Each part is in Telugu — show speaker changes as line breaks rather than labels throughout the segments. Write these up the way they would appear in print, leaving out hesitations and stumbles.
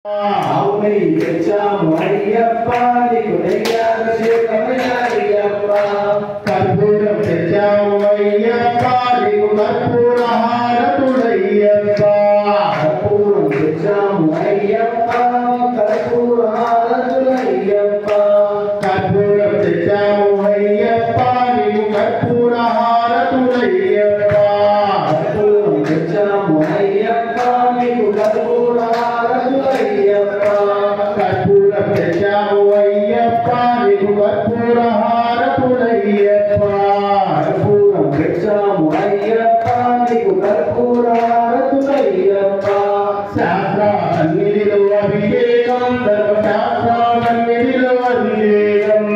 అవునై తెచ్చాము అయ్యప్ప నీకు నెయ్యాభిషేకమయ్య అయ్యప్ప కర్పూరం తెచ్చాము అయ్యప్ప నీకు కర్పూర హారతుడయ్యప్ప కర్పూరం తెచ్చాము అయ్యప్ప కర్పూర హారతుడయ్యప్ప కర్పూరం తెచ్చాము అయ్యప్ప నీకు కర్పూర హారతుడయ్యప్ప కర్పూరం తెచ్చాము అయ్యప్ప నీకు కర్పూర కర్పూరం తెచ్చాము అయ్యప్ప నీకు కర్పూర హారతుడయ్యప్ప కర్పూరం తెచ్చాము అయ్యప్ప నీకు కర్పూర హారతుడయ్యప్ప శాస్త్ర సన్నిధిలో అభిషేకం ధర్మశాస్త్ర సన్నిధిలో అభిషేకం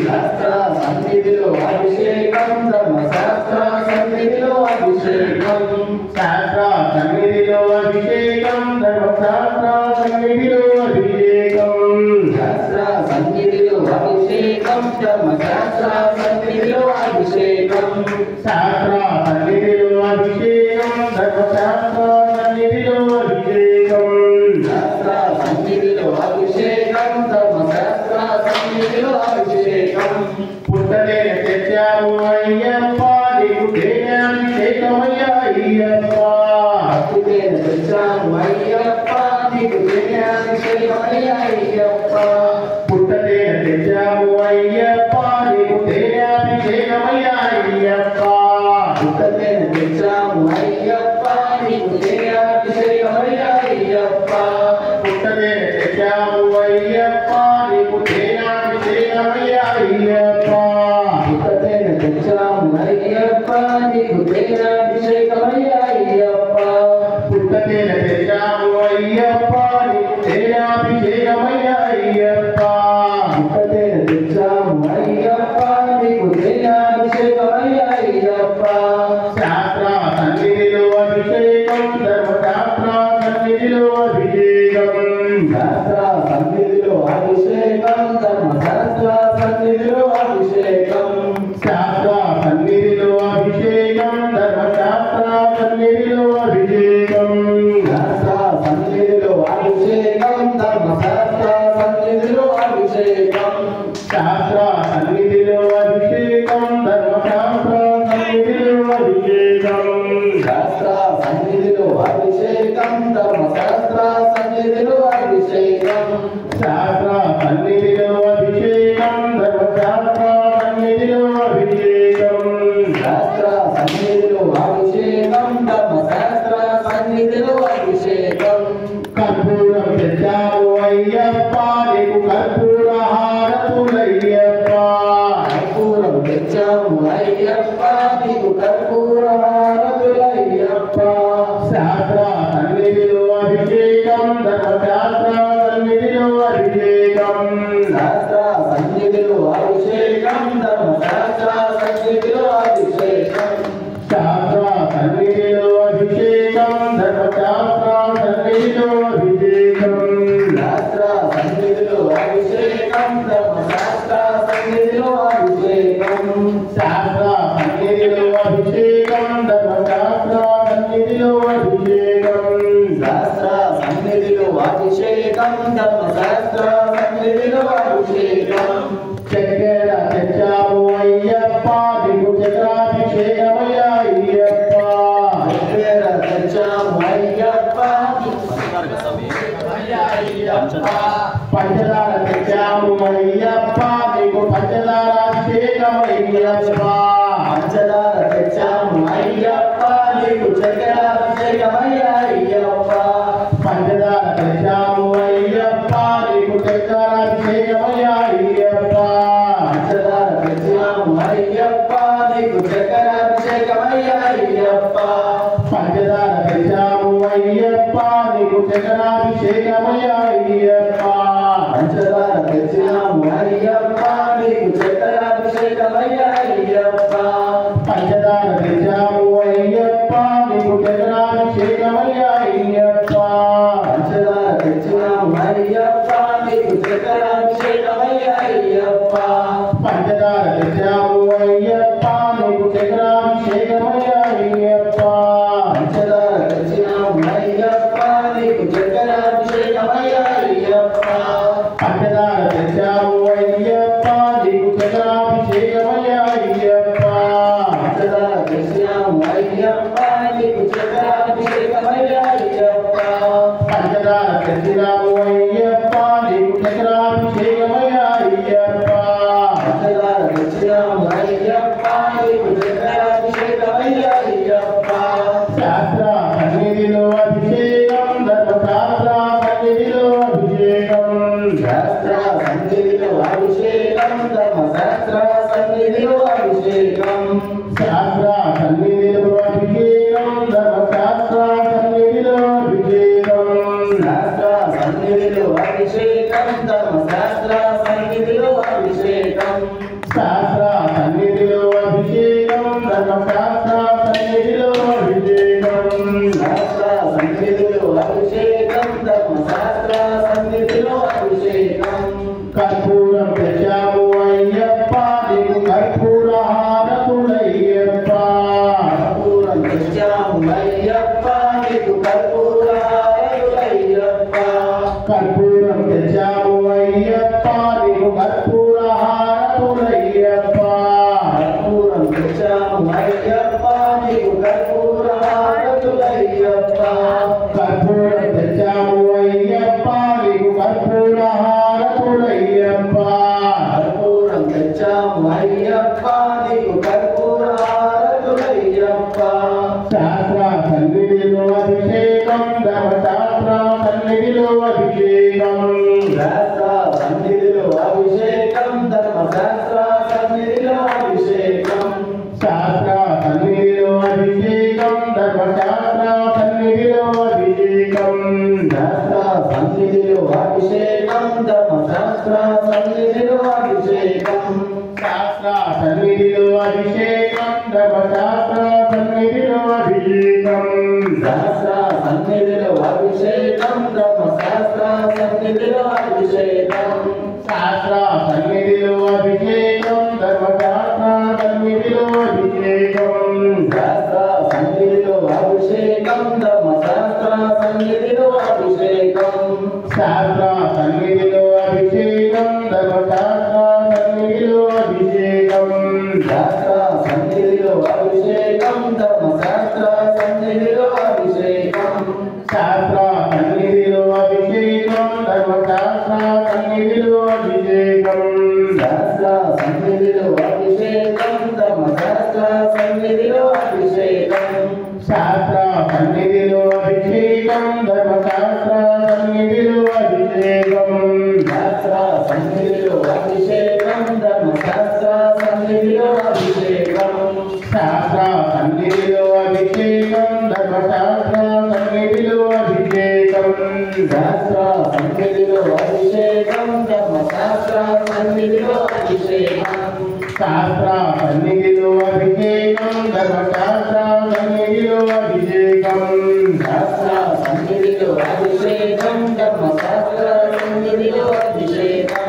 శాస్త్ర సన్నిధిలో అభిషేకం ధర్మశాస్త్ర సన్నిధిలో అభిషేకం శాస్త్ర సన్నిధిలో అభిషేకం ధర్మశాస్త్ర సన్నిధిలో అభిషేకం శాస్త్ర సన్నిధిలో అభిషేకం ధర్మశాస్త్ర సన్నిధిలో అభిషేకం శాస్త్ర సన్నిధిలో అభిషేకం ధర్మశాస్త్ర సన్నిధిలో అభిషేకం శాస్త్ర సన్నిధిలో అభిషేకం ధర్మశాస్త్ర సన్నిధిలో అభిషేకం పుట్టనే తెచ్చాము అయ్యప్ప నీకు తేనాభిషేకమయ్య అయ్యప్ప పుట్టనే తెచ్చాము అయ్యప్ప నీకు తేనాభిషేకమయ్య అయ్యప్ప పుట్టనే తెచ్చాము అయ్యప్ప నీకు తేనాభిషేకమయ్య అయ్యప్ప పుట్టనే తెచ్చాము అయ్యప్ప నీకు తేనాభిషేకమయ్య అయ్యప్ప పుట్టనే తెచ్చాము అయ్యప్ప నీకు తేనాభిషేకమయ్య అయ్యప్ప పుట్టనే తెచ్చాము అయ్యప్ప నీకు తేనాభిషేకమయ్య అయ్యప్ప పుట్టనే తెచ్చాము అయ్యప్ప నీకు తేనాభిషేకమయ్య అయ్యప్ప పుట్టనే తెచ్చాము అయ్యప్ప నీకు తేనాభిషేకమయ్య అయ్యప్ప శాస్త్ర సన్నిధిలో అభిషేకం ధర్మశాస్త్ర సన్నిధిలో అభిషేకం శాస్త్ర సన్నిధిలో అభిషేకం ధర్మశాస్త్ర సన్నిధిలో అభిషేకం శాస్త్ర సన్నిధిలో అభిషేకం ధర్మశాస్త్ర సన్నిధిలో అభిషేకం శాస్త్ర సన్నిధిలో అభిషేకం ధర్మశాస్త్ర సన్నిధిలో అభిషేకం శాస్త్ర సన్నిధిలో అభిషేకం ధర్మశాస్త్ర సన్నిధిలో అభిషేకం శాస్త్ర సన్నిధిలో అభిషేకం ధర్మశాస్త్ర సన్నిధిలో అభిషేకం శాస్త్ర సన్నిధిలో అభిషేకం ధర్మశాస్త్ర సన్నిధిలో అభిషేకం శాస్త్ర సన్నిధిలో అభిషేకం ధర్మశాస్త్ర సన్నిధిలో అభిషేకం కర్పూరం తెచ్చాము అయ్యప్ప నీకు కర్పూర హారతుడయ్యప్ప కర్పూరం తెచ్చాము అయ్యప్ప నీకు కర్పూర హారతుడయ్యప్ప శాస్త్ర సన్నిధిలో అభిషేకం ధర్మశాస్త్ర సన్నిధిలో అభిషేకం శాస్త్ర సన్నిధిలో అభిషేకం ధర్మశాస్త్ర సన్నిధిలో అభిషేకం శాస్త్ర సన్నిధిలో అభిషేకం ధర్మశాస్త్ర సన్నిధిలో అభిషేకం శాస్త్ర సన్నిధిలో అభిషేకం ధర్మశాస్త్ర సన్నిధిలో అభిషేకం శాస్త్ర సన్నిధిలో అభిషేకం ధర్మశాస్త్ర సన్నిధిలో అభిషేకం శాస్త్ర సన్నిధిలో అభిషేకం ధర్మశాస్త్ర సన్నిధిలో అభిషేకం చక్కెర తెచ్చాము అయ్యప్ప నీకు చక్రాభిషేకమయ్య అయ్యప్ప చక్కెర తెచ్చాము అయ్యప్ప పంచదార తెచ్చాము అయ్యప్ప నీకు పంచదారాభిషేకమయ్యప్ప పంచదార తెచ్చాము అయ్యప్ప నీకు చక్రాభిషేకమయ్య అయ్యప్ప పంచదార తెచ్చాము అయ్యప్ప నీకు చక్రాభిషేకమయ్య అయ్యప్ప పంచదార తెచ్చాము అయ్యప్ప నీకు చక్రాభిషేకమయ్య అయ్యప్ప పంచదార తెచ్చాము అయ్యప్ప నీకు చక్రాభిషేకమయ్య అయ్యప్ప పంచదార తెచ్చాము అయ్యప్ప నీకు చక్రాభిషేకమయ్య అయ్యప్ప పంచదార తెచ్చాము అయ్యప్ప నీకు చక్రాభిషేకమయ్య అయ్యప్ప పంచదార తెచ్చాము అయ్యప్ప నీకు చక్రాభిషేకమయ్య అయ్యప్ప పంచదార తెచ్చాము అయ్యప్ప నీకు చక్రాభిషేకమయ్య అయ్యప్ప పంచదార తెచ్చాము అయ్యప్ప నీకు చక్రాభిషేకమయ్య తెచ్చినాము అయ్యప్ప నీకు చక్రాభిషేకమయ్యా అయ్యప్ప పంచదార తెచ్చినాము అయ్యప్ప నీకు చక్రాభిషేకమయ్యా అయ్యప్ప శాస్త్ర సన్నిధిలో అభిషేకం ధర్మశాస్త్ర సన్నిధిలో అభిషేకం శాస్త్ర సన్నిధిలో అభిషేకం ధర్మశాస్త్ర సన్నిధిలో అభిషేకం శాస్త్ర సన్నిధిలో అభిషేకం ధర్మశాస్త్ర సన్నిధిలో అభిషేకం శాస్త్ర సన్నిధిలో అభిషేకం ధర్మశాస్త్ర సన్నిధిలో అభిషేకం శాస్త్ర సన్నిధిలో అభిషేకం ధర్మశాస్త్ర సన్నిధిలో అభిషేకం శాస్త్ర సన్నిధిలో అభిషేకం ధర్మశాస్త్ర సన్నిధిలో అభిషేకం కర్పూరం తెచ్చాము అయ్యప్ప నీకు కర్పూర హారతులయ్యప్ప కర్పూరం తెచ్చాము అయ్యప్ప నీకు కర్పూర హారతులయ్యప్ప కర్పూరం తెచ్చాము అయ్యప్ప నీకు కర్పూర హారతులయ్యప్ప కర్పూరం తెచ్చాము అయ్యప్ప నీకు కర్పూర హారతులయ్యప్ప కర్పూరం తెచ్చాము అయ్యప్ప నీకు కర్పూర హారతులయ్యప్ప కర్పూరం తెచ్చాము అయ్యప్ప నీకు కర్పూర హారతులయ్యప్ప శాస్త్ర సన్నిధిలో అభిషేకం ధర్మశాస్త్ర సన్నిధిలో అభిషేకం శాస్త్ర సన్నిధిలో అభిషేకం ధర్మశాస్త్ర సన్నిధిలో అభిషేకం శాస్త్ర సన్నిధిలో అభిషేకం ధర్మశాస్త్ర సన్నిధిలో అభిషేకం శాస్త్ర సన్నిధిలో అభిషేకం ధర్మశాస్త్ర సన్నిధిలో అభిషేకం శాస్త్ర సన్నిధిలో అభిషేకం ధర్మశాస్త్ర సన్నిధిలో అభిషేకం శాస్త్ర సన్నిధిలో అభిషేకం ధర్మశాస్త్ర సన్నిధిలో అభిషేకం శాస్త్ర సన్నిధిలో అభిషేకం ధర్మశాస్త్ర సన్నిధిలో అభిషేకం శాస్త్ర సన్నిధిలో అభిషేకం ధర్మశాస్త్ర సన్నిధిలో అభిషేకం శాస్త్ర సన్నిధిలో అభిషేకం ధర్మశాస్త్ర సన్నిధిలో అభిషేకం శాస్త్ర సన్నిధిలో అభిషేకం ధర్మశాస్త్ర సన్నిధిలో అభిషేకం శాస్త్ర సన్నిధిలో అభిషేకం ధర్మశాస్త్ర సన్నిధిలో అభిషేకం శాస్త్ర సన్నిధిలో అభిషేకం ధర్మశాస్త్ర సన్నిధిలో అభిషేకం శాస్త్ర సన్నిధిలో అభిషేకం ధర్మశాస్త్ర సన్నిధిలో అభిషేకం శాస్త్ర సన్నిధిలో అభిషేకం ధర్మశాస్త్ర సన్నిధిలో అభిషేకం శాస్త్ర సన్నిధిలో అభిషేకం ధర్మశాస్త్ర సన్నిధిలో అభిషేకం శాస్త్ర సన్నిధిలో అభిషేకం ధర్మశాస్త్ర సన్నిధిలో అభిషేకం శాస్త్ర సన్నిధిలో అభిషేకం ధర్మశాస్త్ర సన్నిధిలో అభిషేకం శాస్త్ర సన్నిధిలో అభిషేకం ధర్మశాస్త్ర సన్నిధిలో అభిషేకం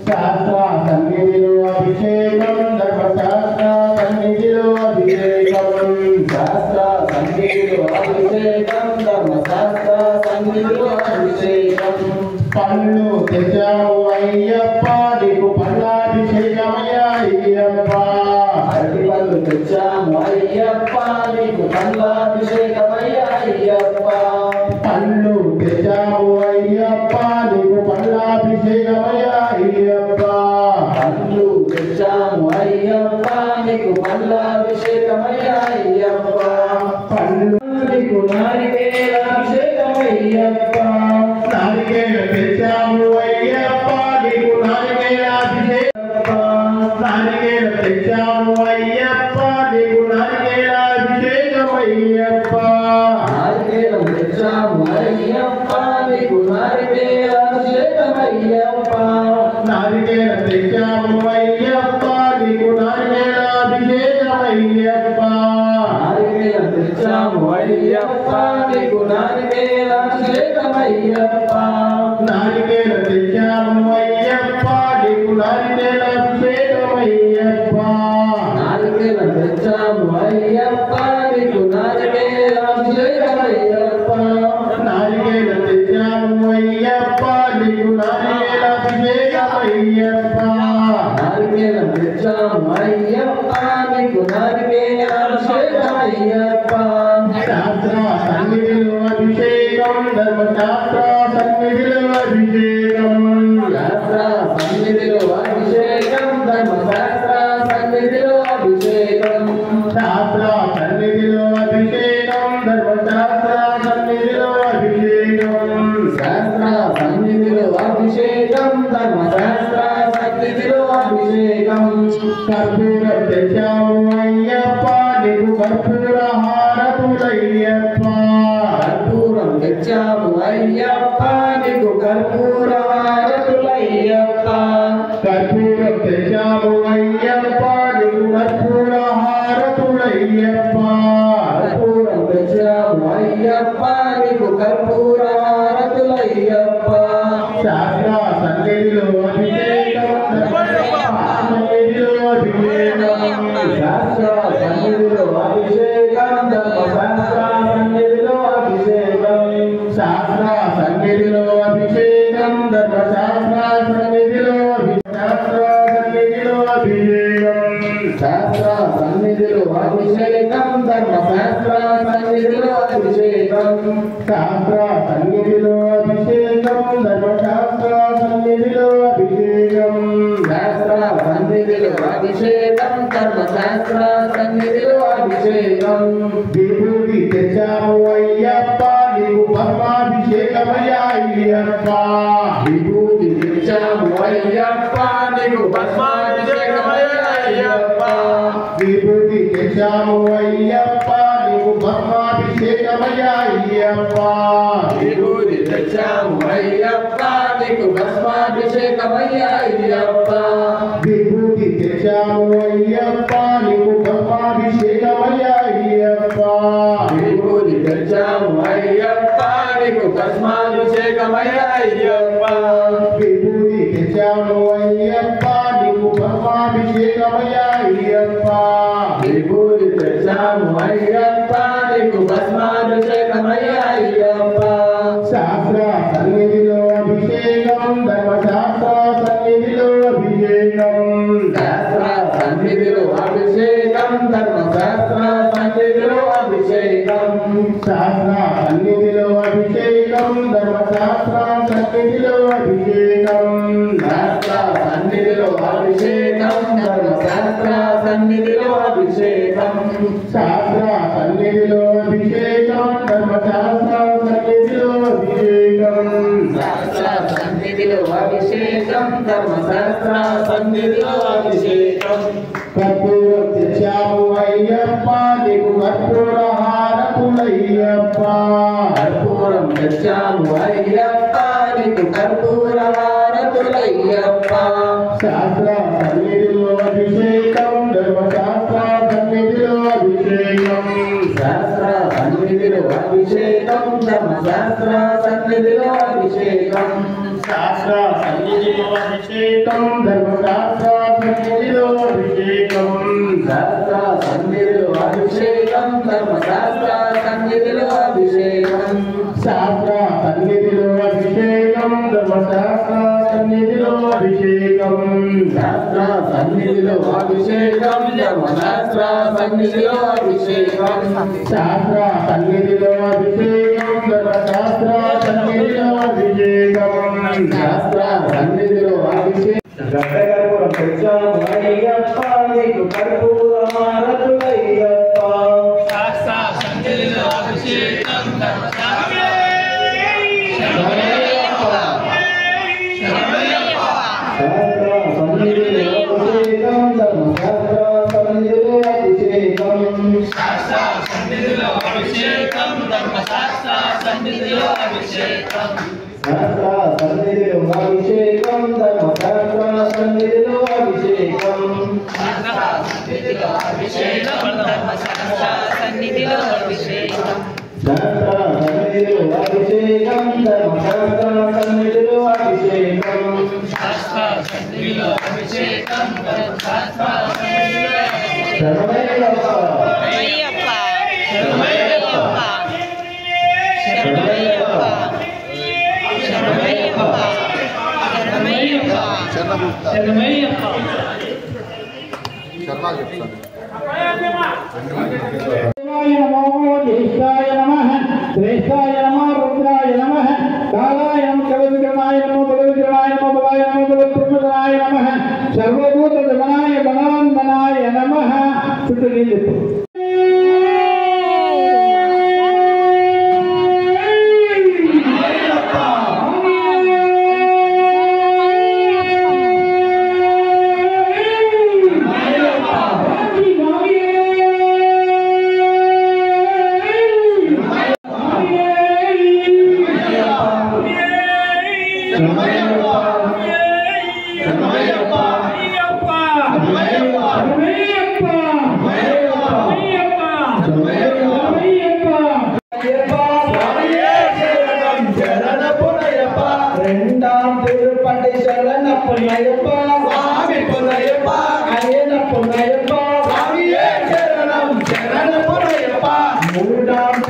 శాస్త్ర సన్నిధిలో అభిషేకం ధర్మశాస్త్ర సన్నిధిలో అభిషేకం శాస్త్ర సన్నిధిలో అభిషేకం ధర్మశాస్త్ర సన్నిధిలో అభిషేకం పళ్ళు తెచ్చాము అయ్యప్ప నీకు పళ్ళాభిషేకమయ్యా అయ్యప్ప అరటి పళ్ళు తెచ్చాము అయ్యప్ప నీకు పళ్ళాభిషేకమయ్యా అయ్యప్ప పళ్ళు తెచ్చాము అయ్యప్ప నీకు పళ్ళాభిషేకమయ్యా అయ్యప్ప పళ్ళు తెచ్చాము అయ్యప్ప నీకు పళ్ళాభిషేకమయ్యా అయ్యప్ప పళ్ళు నీకు నారికేలాభిషేకమయ్యప్ప నారికేల తెచ్చాము అయ్యప్ప నీకు నారికేలాభిషేకమయ్యప్ప నారికేల తెచ్చాము అయ్యప్ప నీకు నారికేలాభిషేకమయ్యప్ప నారికేల తెచ్చాము అయ్యప్ప నీకు నారికేలాభిషేకమయ్యప్ప నారికేల తెచ్చాము అయ్యప్ప నీకు నారికేలాభిషేకమయ్యప్ప నారికేల తెచ్చాము అయ్యప్ప నీకు నారికేలాభిషేకమయ్యప్ప నారికేల తెచ్చాము అయ్యప్ప నీకు నారికేలాభిషేకమయ్యప్ప నారికేల తెచ్చాము అయ్యప్ప నీకు నారికేలాభిషేకమయ్యప్ప నారికేల తెచ్చాము అయ్యప్ప నీకు నారికేలాభిషేకమయ్యప్ప నారికేల తెచ్చాము అయ్యప్ప నీకు నారికేలాభిషేకమయ్యప్ప శాస్త్ర సన్నిధిలో అభిషేకం ధర్మశాస్త్ర సన్నిధిలో ధర్మశాస్త్ర సన్నిధిలో అభిషేకం కర్పూరం తెచ్చాము అయ్యప్ప నీకు కర్పూర హారతులయ్యప్ప కర్పూరం తెచ్చాము అయ్యప్ప నీకు కర్పూర హారతులయ్యప్ప కర్పూరం తెచ్చాము అయ్యప్ప నీకు కర్పూర హారతులయ్యప్ప కర్పూరం తెచ్చాము అయ్యప్ప నీకు కర్పూర హారతులయ్యప్ప శాస్త్ర సన్నిధిలో అభిషేకం సన్నిధిలో అభిషేకం శాస్త్ర సన్నిధిలో అభిషేకం ధర్మశాస్త్ర సన్నిధిలో అభిషేకం శాస్త్ర సన్నిధిలో అభిషేకం ధర్మశాస్త్ర సన్నిధిలో శాస్త్ర సన్నిధిలో అభిషేకం శాస్త్ర సన్నిధిలో అభిషేకం ధర్మశాస్త్ర సన్నిధిలో అభిషేకం శాస్త్ర సన్నిధిలో అభిషేకం ధర్మశాస్త్ర సన్నిధిలో అభిషేకం శాస్త్ర సన్నిధిలో అభిషేకం ధర్మశాస్త్ర సన్నిధిలో అభిషేకం విభూతి తెచ్చాము అయ్యప్ప నీకు భస్మాభిషేకమయ్యా అయ్యప్ప విభూతి తెచ్చాము అయ్యప్ప నీకు భస్మాభిషేకమయ్యా అయ్యప్ప విభూతి తెచ్చాము అయ్యప్ప నీకు భస్మాభిషేకమయ్యా అయ్యప్ప విభూతి తెచ్చాము అయ్యప్ప నీకు భస్మాభిషేకమయ్యా అయ్యప్ప విభూతి తెచ్చాము అయ్యప్ప నీకు భస్మాభిషేకమయ్యా అయ్యప్ప విభూతి తెచ్చాము అయ్యప్ప నీకు భస్మాభిషేకమయ్యా అయ్యప్ప విభూతి తెచ్చాము అయ్యప్ప నీకు భస్మాభిషేకమయ్యా అయ్యప్ప విభూతి తెచ్చాము అయ్యప్ప నీకు భస్మాభిషేకమయ్యా అయ్యప్ప శాస్త్ర సన్నిధిలో అభిషేకం ధర్మశాస్త్ర సన్నిధిలో అభిషేకం శాస్త్ర సన్నిధిలో అభిషేకం ధర్మశాస్త్ర సన్నిధిలో అభిషేకం శాస్త్ర సన్నిధిలో అభిషేకం ధర్మశాస్త్ర సన్నిధిలో అభిషేకం శాస్త్ర సన్నిధిలో అభిషేకం ధర్మశాస్త్ర సన్నిధిలో అభిషేకం శాస్త్ర సన్నిధిలో అభిషేకం ధర్మశాస్త్ర సన్నిధిలో అభిషేకం శాస్త్ర సన్నిధిలో అభిషేకం ధర్మశాస్త్ర సన్నిధిలో అభిషేకం కర్పూరం తెచ్చాము అయ్యప్ప నీకు కర్పూర హారతులయ్యప్ప కర్పూరం తెచ్చాము అయ్యప్ప నీకు కర్పూర హారతులయ్యప్ప శాస్త్ర సన్నిధిలో అభిషేకం ధర్మశాస్త్ర సన్నిధిలో అభిషేకం శాస్త్ర సన్నిధిలో అభిషేకం ధర్మశాస్త్ర సన్నిధిలో అభిషేకం శాస్త్ర సన్నిధిలో అభిషేకం ధర్మశాస్త్ర సన్నిధిలో అభిషేకం శాస్త్ర సన్నిధిలో అభిషేకం ధర్మశాస్త్ర సన్నిధిలో అభిషేకం శాస్త్ర సన్నిధిలో అభిషేకం ధర్మశాస్త్ర సన్నిధిలో అభిషేకం శాస్త్ర సన్నిధిలో అభిషేకం ధర్మశాస్త్ర సన్నిధిలో అభిషేకం శాస్త్ర సన్నిధిలో అభిషేకం ధర్మశాస్త్ర సన్నిధిలో అభిషేకం శాస్త్ర సన్నిధిలో అభిషేకం కర్పూరం తెచ్చాము అయ్యప్ప నీకు కర్పూర హారతులయ్యప్ప శాస్త్ర సన్నిధిలో అభిషేకం ధర్మశాస్త్ర సన్నిధిలో అభిషేకం శాస్త్ర సన్నిధిలో అభిషేకం ధర్మశాస్త్ర సన్నిధిలో అభిషేకం శాస్త్ర సన్నిధిలో అభిషేకం ధర్మశాస్త్ర సన్నిధిలో అభిషేకం శాస్త్ర సన్నిధిలో అభిషేకం ధర్మశాస్త్ర సన్నిధిలో అభిషేకం శాస్త్ర సన్నిధిలో అభిషేకం ధర్మశాస్త్ర సన్నిధిలో శ్రేష్టాయ నమః రుద్రాయ నమః కాలాయ నమః కవివిక్రమాయ నమః బలవిక్రమాయ నమః బలాయ నమః బలప్రమదాయ నమః సర్వభూత దమనాయ బలవందనాయ నమః చుట్టూ నీళ్ళు రెండాం తిరుపతి శరణప్పయ్యప్ప స్వామి పురయ్యప్ప అయ్యప్ప స్వామియే శరణం శరణపురయ్యప్ప మూడాం